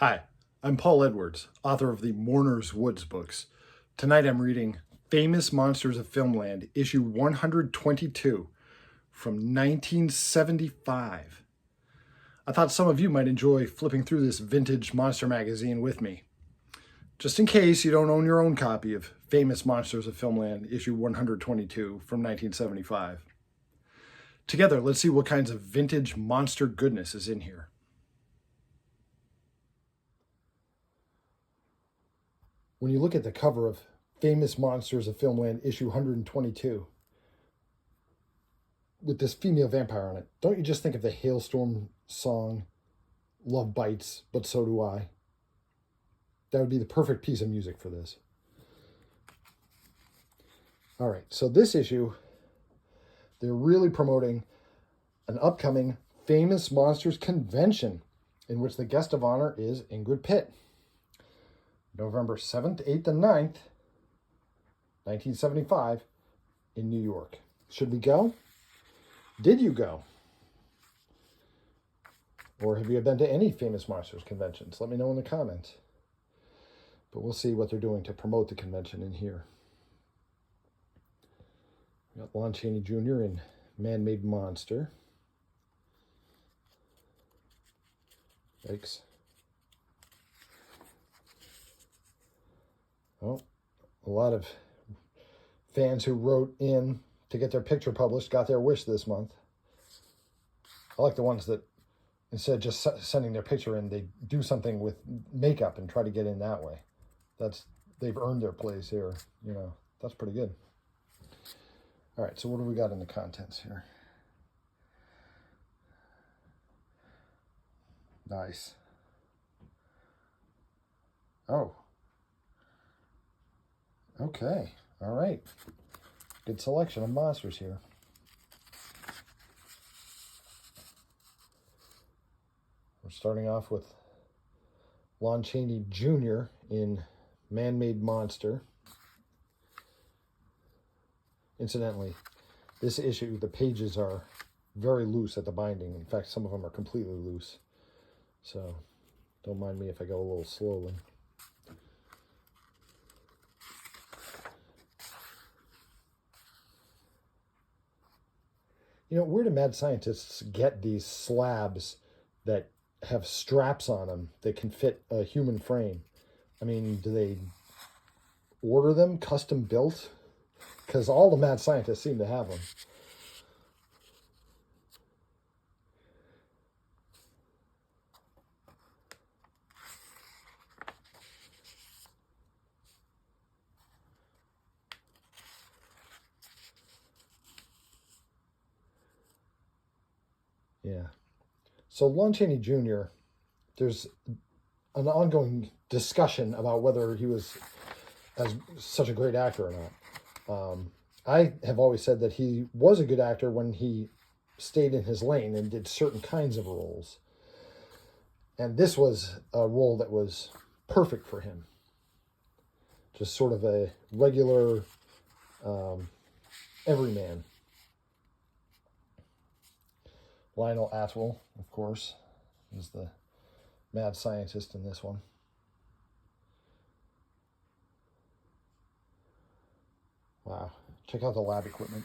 Hi, I'm Paul Edwards, author of the Mourner's Woods books. Tonight I'm reading Famous Monsters of Filmland, issue 122 from 1975. I thought some of you might enjoy flipping through this vintage monster magazine with me. Just in case you don't own your own copy of Famous Monsters of Filmland, issue 122 from 1975. Together, let's see what kinds of vintage monster goodness is in here. When you look at the cover of Famous Monsters of Filmland, issue 122, with this female vampire on it, don't you just think of the Hailstorm song, Love Bites, But So Do I? That would be the perfect piece of music for this. All right, so this issue, they're really promoting an upcoming Famous Monsters convention in which the guest of honor is Ingrid Pitt. November 7th, 8th, and 9th, 1975, in New York. Should we go? Did you go? Or have you been to any Famous Monsters conventions? Let me know in the comments. But we'll see what they're doing to promote the convention in here. We got Lon Chaney Jr. in Man-Made Monster. Yikes. Oh, a lot of fans who wrote in to get their picture published got their wish this month. I like the ones that instead of just sending their picture in, they do something with makeup and try to get in that way. They've earned their place here. You know, that's pretty good. All right, so what do we got in the contents here? Nice. Oh. Okay. All right. Good selection of monsters here. We're starting off with Lon Chaney Jr. in Man-Made Monster. Incidentally, this issue, the pages are very loose at the binding. In fact, some of them are completely loose. So don't mind me if I go a little slowly. You know, where do mad scientists get these slabs that have straps on them that can fit a human frame? I mean, do they order them custom built? Because all the mad scientists seem to have them. Yeah. So Lon Chaney Jr., there's an ongoing discussion about whether he was as such a great actor or not. I have always said that he was a good actor when he stayed in his lane and did certain kinds of roles. And this was a role that was perfect for him. Just sort of a regular everyman. Lionel Atwill, of course, is the mad scientist in this one. Wow. Check out the lab equipment.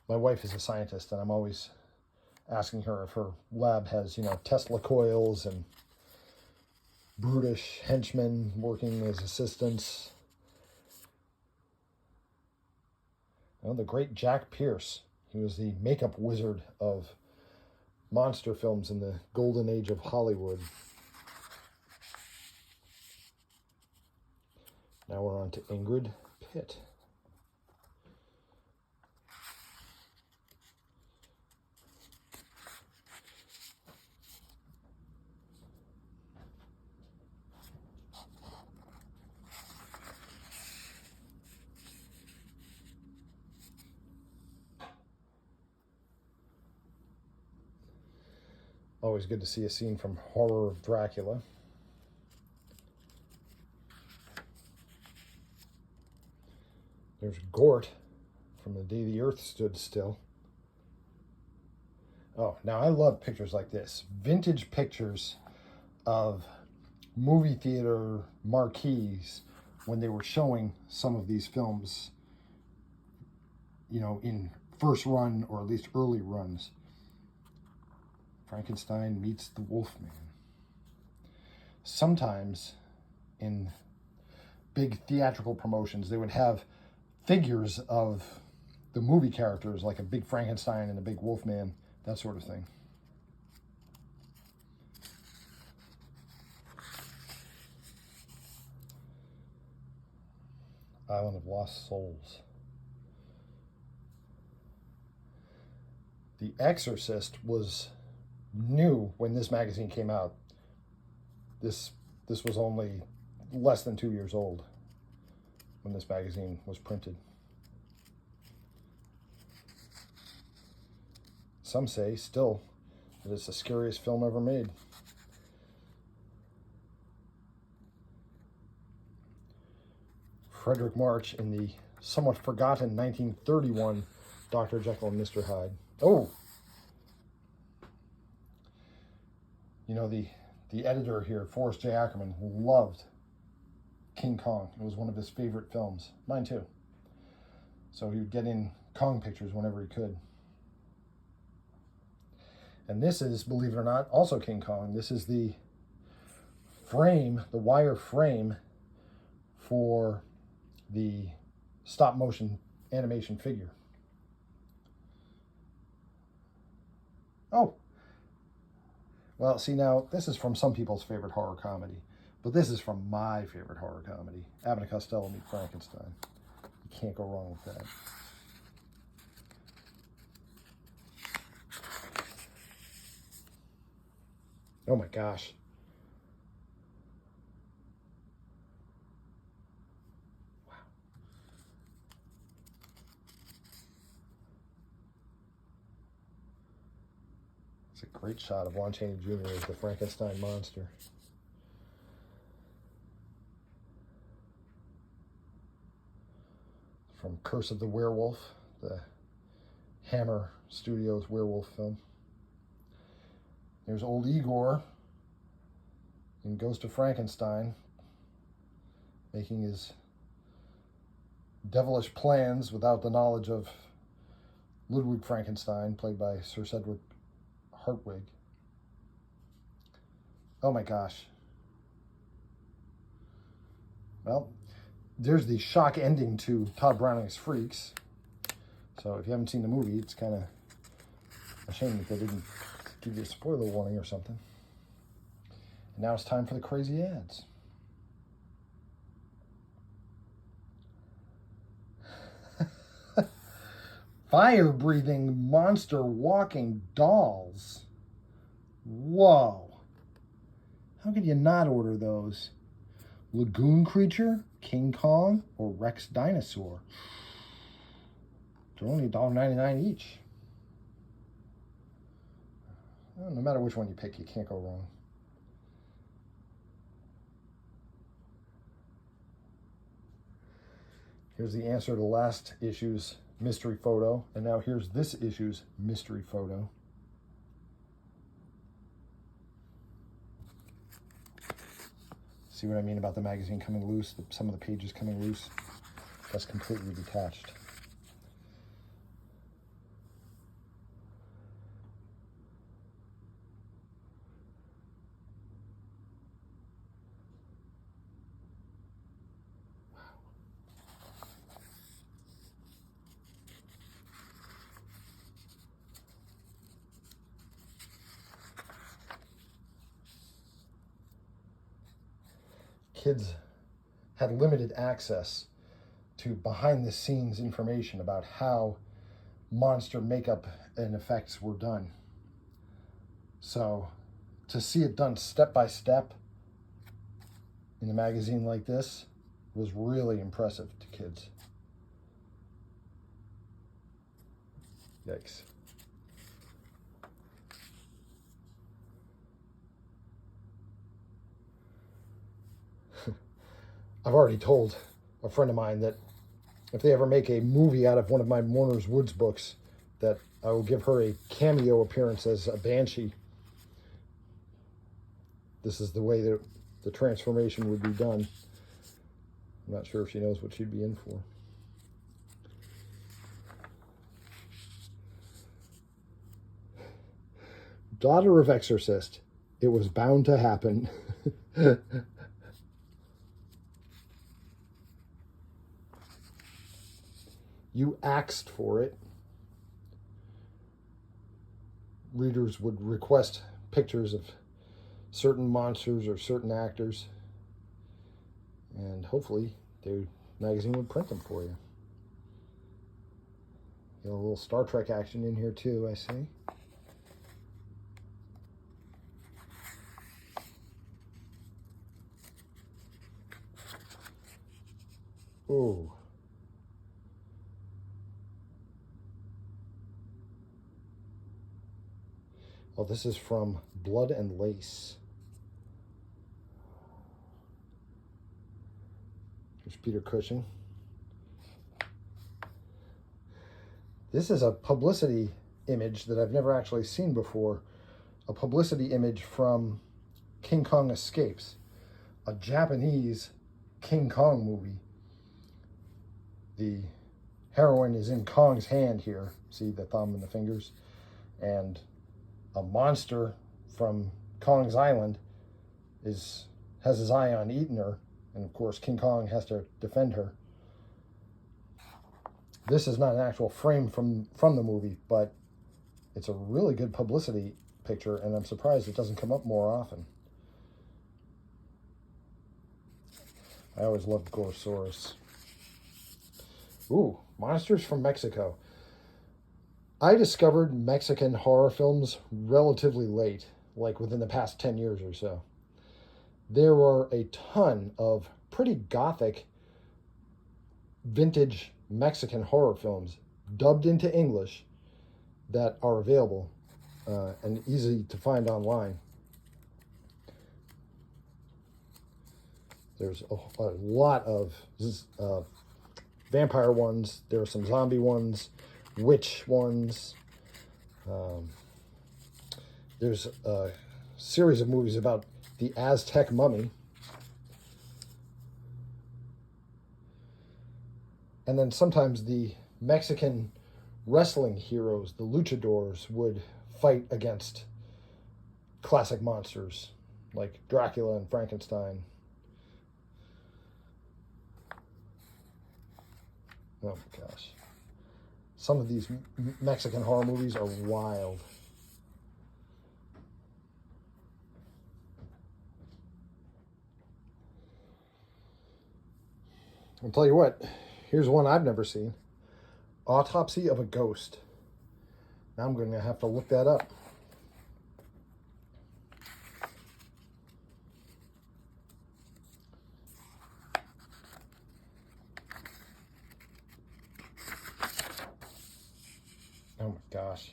My wife is a scientist, and I'm always asking her if her lab has, Tesla coils and brutish henchmen working as assistants. The great Jack Pierce. He was the makeup wizard of monster films in the golden age of Hollywood. Now we're on to Ingrid Pitt. Always good to see a scene from Horror of Dracula. There's Gort from The Day the Earth Stood Still. Oh, now I love pictures like this. Vintage pictures of movie theater marquees when they were showing some of these films, you know, in first run or at least early runs. Frankenstein meets the Wolfman. Sometimes in big theatrical promotions, they would have figures of the movie characters, like a big Frankenstein and a big Wolfman, that sort of thing. Island of Lost Souls. The Exorcist was new when this magazine came out. This was only less than 2 years old when this magazine was printed. Some say still that it's the scariest film ever made. Frederick March in the somewhat forgotten 1931 Dr. Jekyll and Mr. Hyde. Oh! You know, the editor here, Forrest J. Ackerman, loved King Kong. It was one of his favorite films. Mine too. So he would get in Kong pictures whenever he could. And this is, believe it or not, also King Kong. This is the frame, the wire frame for the stop motion animation figure. Oh, well, see, now this is from some people's favorite horror comedy, but this is from my favorite horror comedy, Abbott and Costello Meet Frankenstein. You can't go wrong with that. Oh my gosh. Wow. It's a great shot of Lon Chaney Jr. as the Frankenstein monster. From Curse of the Werewolf, the Hammer Studios werewolf film. There's old Igor in Ghost of Frankenstein, making his devilish plans without the knowledge of Ludwig Frankenstein, played by Sir Cedric Hartwig. Oh my gosh. Well, there's the shock ending to Todd Browning's Freaks. So if you haven't seen the movie, it's kind of a shame that they didn't give you a spoiler warning or something. And now it's time for the crazy ads. Fire-breathing, monster-walking dolls. Whoa. How could you not order those? Lagoon Creature, King Kong, or Rex Dinosaur? They're only $1.99 each. Well, no matter which one you pick, you can't go wrong. Here's the answer to last issue's mystery photo, and now here's this issue's mystery photo. See what I mean about the magazine coming loose, some of the pages coming loose? That's completely detached. Kids had limited access to behind-the-scenes information about how monster makeup and effects were done. So to see it done step by step in a magazine like this was really impressive to kids. Yikes. I've already told a friend of mine that if they ever make a movie out of one of my Mourner's Woods books, that I will give her a cameo appearance as a banshee. This is the way that the transformation would be done. I'm not sure if she knows what she'd be in for. Daughter of exorcist. It was bound to happen. You asked for it. Readers would request pictures of certain monsters or certain actors, and hopefully the magazine would print them for you. A little Star Trek action in here too, I see. Ooh. Oh, this is from Blood and Lace. Here's Peter Cushing. This is a publicity image that I've never actually seen before. A publicity image from King Kong Escapes, a Japanese King Kong movie. The heroine is in Kong's hand here. See the thumb and the fingers? And a monster from Kong's Island has his eye on eating her. And of course, King Kong has to defend her. This is not an actual frame from the movie, but it's a really good publicity picture, and I'm surprised it doesn't come up more often. I always loved Gorosaurus. Ooh, Monsters from Mexico. I discovered Mexican horror films relatively late, like within the past 10 years or so. There are a ton of pretty gothic vintage Mexican horror films dubbed into English that are available and easy to find online. There's a lot of vampire ones. There are some zombie ones, witch ones. There's a series of movies about the Aztec mummy. And then sometimes the Mexican wrestling heroes, the luchadors, would fight against classic monsters like Dracula and Frankenstein. Oh my gosh. Some of these Mexican horror movies are wild. I'll tell you what, here's one I've never seen. Autopsy of a Ghost. Now I'm going to have to look that up. Oh my gosh.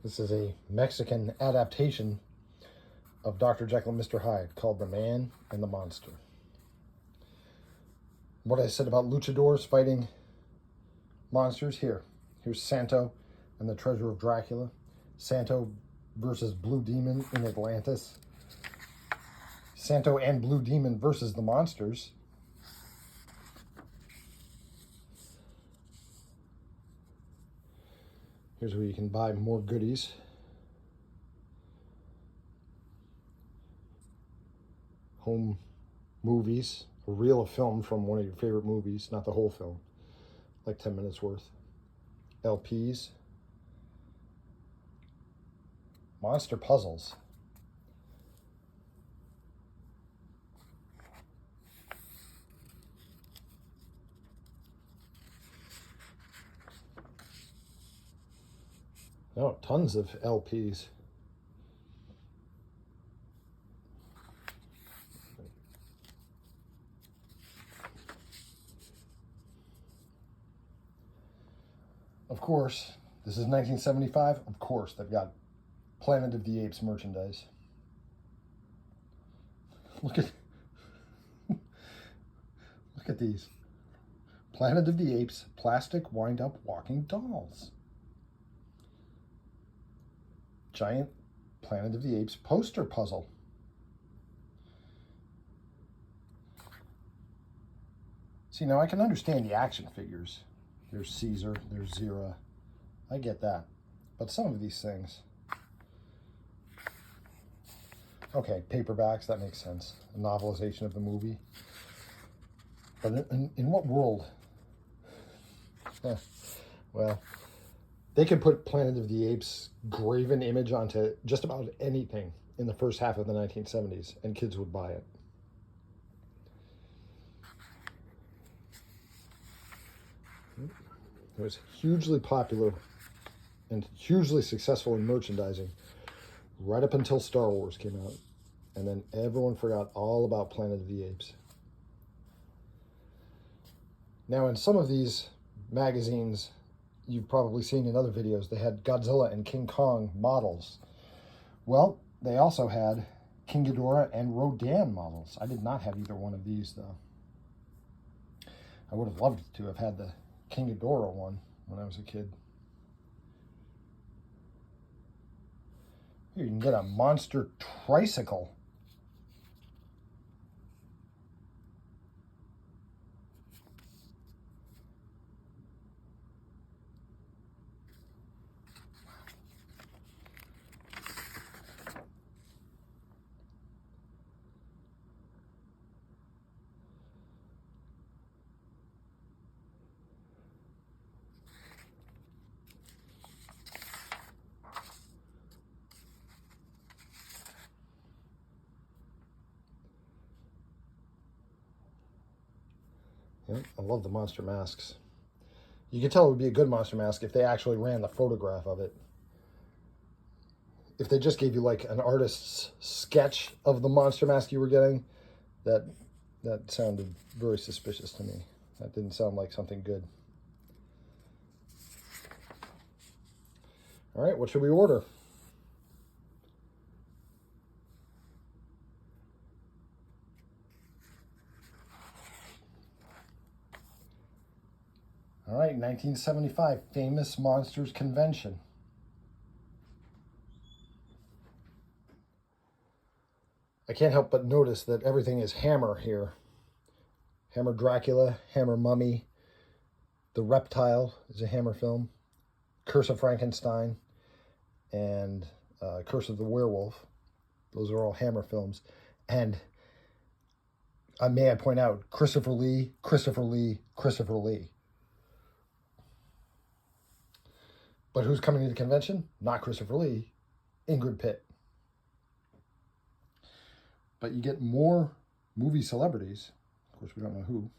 This is a Mexican adaptation of Dr. Jekyll and Mr. Hyde called The Man and the Monster. What I said about luchadors fighting monsters, here's Santo and the Treasure of Dracula. Santo versus Blue Demon in Atlantis. Santo and Blue Demon versus the monsters. Here's where you can buy more goodies. Home movies, a reel of film from one of your favorite movies, not the whole film, like 10 minutes worth. LPs. Monster puzzles. Oh, tons of LPs. Of course, this is 1975. Of course, they've got Planet of the Apes merchandise. Look at look at these. Planet of the Apes plastic wind-up walking dolls. Giant Planet of the Apes poster puzzle. See, now I can understand the action figures. There's Caesar, there's Zira. I get that. But some of these things... Okay, paperbacks, that makes sense. A novelization of the movie. But in what world? Well, they could put Planet of the Apes graven image onto just about anything in the first half of the 1970s, and kids would buy it. It was hugely popular and hugely successful in merchandising right up until Star Wars came out. And then everyone forgot all about Planet of the Apes. Now, in some of these magazines, you've probably seen in other videos, they had Godzilla and King Kong models. Well, they also had King Ghidorah and Rodan models. I did not have either one of these, though. I would have loved to have had the King Ghidorah one when I was a kid. Here you can get a monster tricycle. Yeah, I love the monster masks. You can tell it would be a good monster mask if they actually ran the photograph of it. If they just gave you like an artist's sketch of the monster mask you were getting, that sounded very suspicious to me. That didn't sound like something good. All right, what should we order? All right, 1975, Famous Monsters Convention. I can't help but notice that everything is Hammer here. Hammer Dracula, Hammer Mummy, The Reptile is a Hammer film, Curse of Frankenstein, and Curse of the Werewolf. Those are all Hammer films. And may I point out, Christopher Lee, Christopher Lee, Christopher Lee. But who's coming to the convention? Not Christopher Lee, Ingrid Pitt. But you get more movie celebrities. Of course, we don't know who.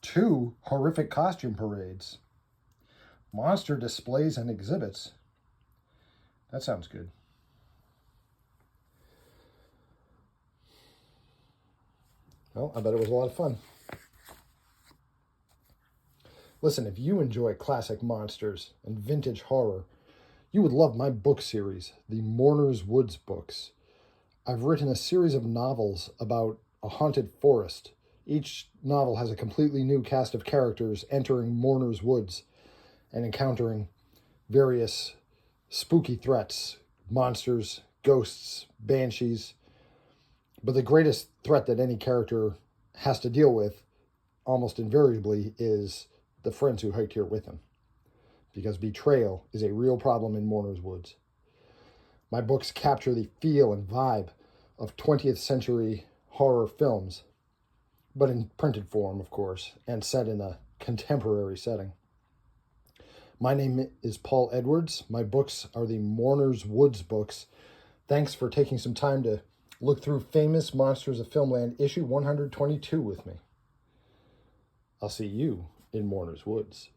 2 horrific costume parades. Monster displays and exhibits. That sounds good. Well, I bet it was a lot of fun. Listen, if you enjoy classic monsters and vintage horror, you would love my book series, the Mourner's Woods books. I've written a series of novels about a haunted forest. Each novel has a completely new cast of characters entering Mourner's Woods and encountering various spooky threats, monsters, ghosts, banshees. But the greatest threat that any character has to deal with, almost invariably, is the friends who hiked here with him. Because betrayal is a real problem in Mourner's Woods. My books capture the feel and vibe of 20th century horror films, but in printed form, of course, and set in a contemporary setting. My name is Paul Edwards. My books are the Mourner's Woods books. Thanks for taking some time to look through Famous Monsters of Filmland, issue 122 with me. I'll see you in Mourner's Woods.